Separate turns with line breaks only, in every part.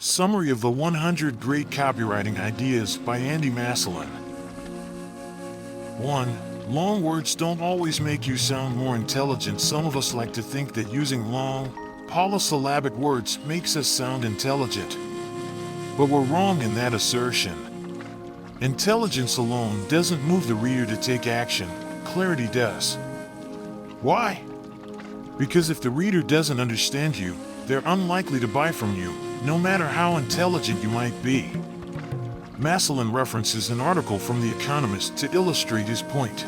Summary of the 100 Great Copywriting Ideas by Andy Maslen. 1. Long words don't always make you sound more intelligent. Some of us like to think that using long, polysyllabic words makes us sound intelligent. But we're wrong in that assertion. Intelligence alone doesn't move the reader to take action. Clarity does. Why? Because if the reader doesn't understand you, they're unlikely to buy from you, no matter how intelligent you might be. Maslen references an article from The Economist to illustrate his point.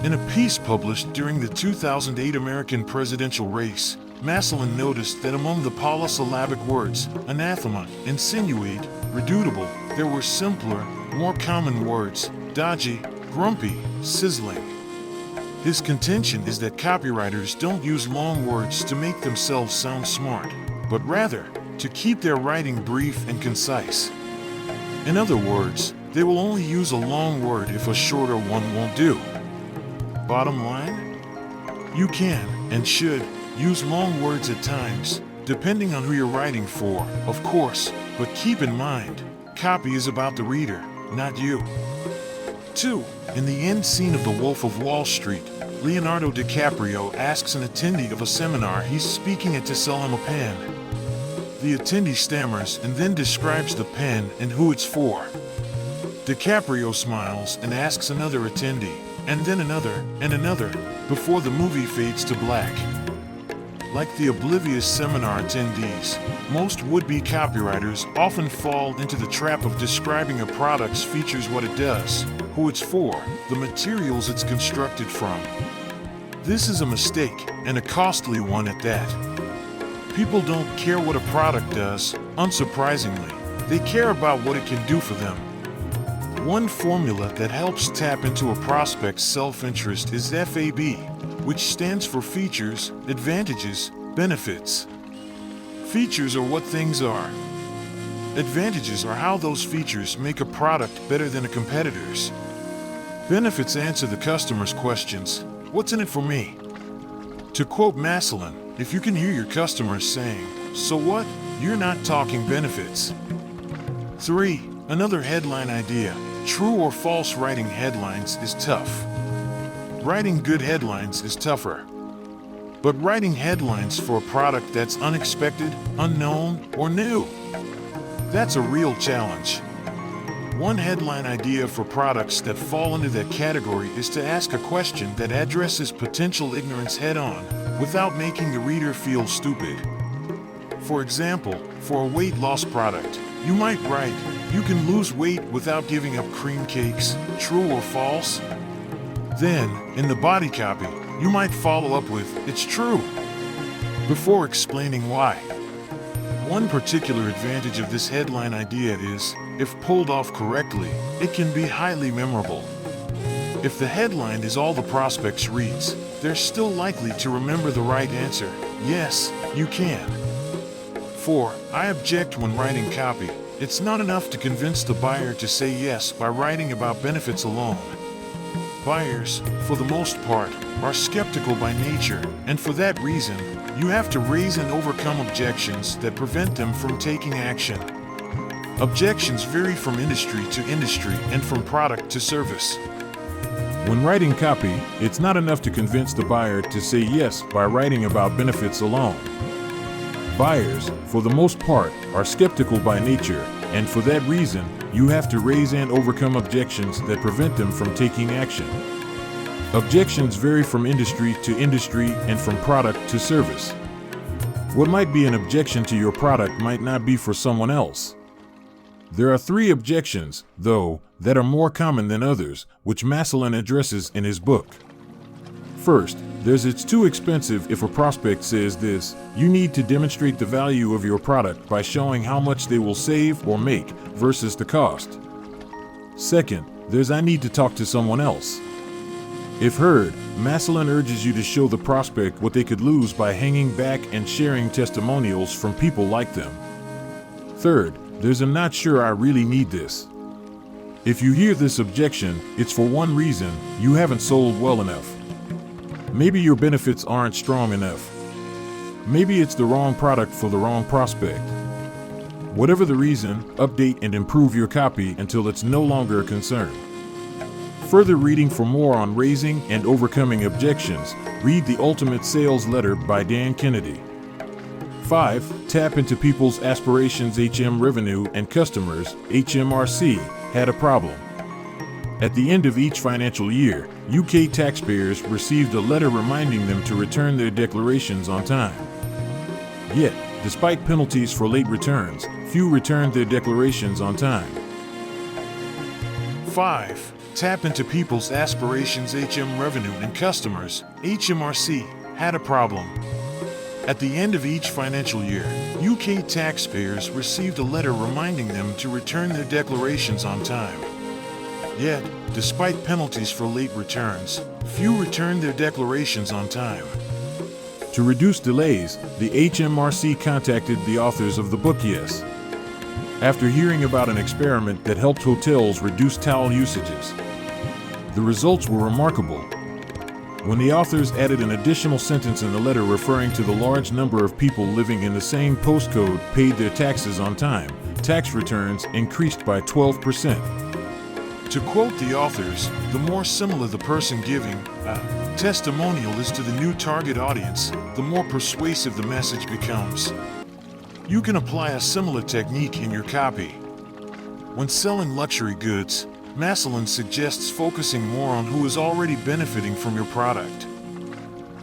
In a piece published during the 2008 American presidential race, Maslen noticed that among the polysyllabic words, anathema, insinuate, redoubtable, there were simpler, more common words, dodgy, grumpy, sizzling. His contention is that copywriters don't use long words to make themselves sound smart, but rather to keep their writing brief and concise. In other words, they will only use a long word if a shorter one won't do. Bottom line? You can, and should, use long words at times, depending on who you're writing for, of course, but keep in mind, copy is about the reader, not you. 2. In the end scene of The Wolf of Wall Street, Leonardo DiCaprio asks an attendee of a seminar he's speaking at to sell him a pen. The attendee stammers and then describes the pen and who it's for. DiCaprio smiles and asks another attendee, and then another, and another, before the movie fades to black. Like the oblivious seminar attendees, most would-be copywriters often fall into the trap of describing a product's features, what it does, who it's for, the materials it's constructed from. This is a mistake, and a costly one at that. People don't care what a product does, unsurprisingly. They care about what it can do for them. One formula that helps tap into a prospect's self-interest is FAB, which stands for features, advantages, benefits. Features are what things are. Advantages are how those features make a product better than a competitor's. Benefits answer the customer's questions, what's in it for me? To quote Maslen, if you can hear your customers saying, so what? You're not talking benefits. 3. Another headline idea, true or false writing headlines is tough. Writing good headlines is tougher. But writing headlines for a product that's unexpected, unknown, or new, that's a real challenge. One headline idea for products that fall into that category is to ask a question that addresses potential ignorance head-on, without making the reader feel stupid. For example, for a weight loss product, you might write, you can lose weight without giving up cream cakes, true or false? Then, in the body copy, you might follow up with, it's true, before explaining why. One particular advantage of this headline idea is, if pulled off correctly, it can be highly memorable. If the headline is all the prospects reads, they're still likely to remember the right answer, yes, you can. 4. I object when writing copy. It's not enough to convince the buyer to say yes by writing about benefits alone. Buyers, for the most part, are skeptical by nature, and for that reason, you have to raise and overcome objections that prevent them from taking action. Objections vary from industry to industry and from product to service. When writing copy, it's not enough to convince the buyer to say yes by writing about benefits alone. Buyers, for the most part, are skeptical by nature, and for that reason, you have to raise and overcome objections that prevent them from taking action. Objections vary from industry to industry and from product to service. What might be an objection to your product might not be for someone else. There are 3 objections, though, that are more common than others, which Maslen addresses in his book. First, there's it's too expensive. If a prospect says this, you need to demonstrate the value of your product by showing how much they will save or make versus the cost. Second, there's I need to talk to someone else. If heard, Maslen urges you to show the prospect what they could lose by hanging back and sharing testimonials from people like them. Third, there's I'm not sure I really need this. If you hear this objection, it's for one reason, you haven't sold well enough. Maybe your benefits aren't strong enough. Maybe it's the wrong product for the wrong prospect. Whatever the reason, update and improve your copy until it's no longer a concern. Further reading for more on raising and overcoming objections, read The Ultimate Sales Letter by Dan Kennedy. 5. Tap into people's aspirations. Revenue and customers, HMRC, had a problem. At the end of each financial year, UK taxpayers received a letter reminding them to return their declarations on time. Yet, despite penalties for late returns, few returned their declarations on time. 5. Tap into people's aspirations. Revenue and customers, HMRC, had a problem. At the end of each financial year, UK taxpayers received a letter reminding them to return their declarations on time. Yet, despite penalties for late returns, few returned their declarations on time. To reduce delays, the HMRC contacted the authors of the book Yes, after hearing about an experiment that helped hotels reduce towel usages. The results were remarkable. When the authors added an additional sentence in the letter referring to the large number of people living in the same postcode paid their taxes on time, tax returns increased by 12%. To quote the authors, the more similar the person giving a testimonial is to the new target audience, the more persuasive the message becomes. You can apply a similar technique in your copy. When selling luxury goods, Maslen suggests focusing more on who is already benefiting from your product.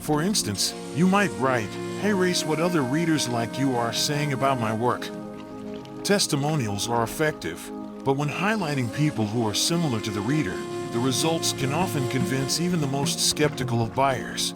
For instance, you might write, "Hey Race, what other readers like you are saying about my work?" Testimonials are effective, but when highlighting people who are similar to the reader, the results can often convince even the most skeptical of buyers.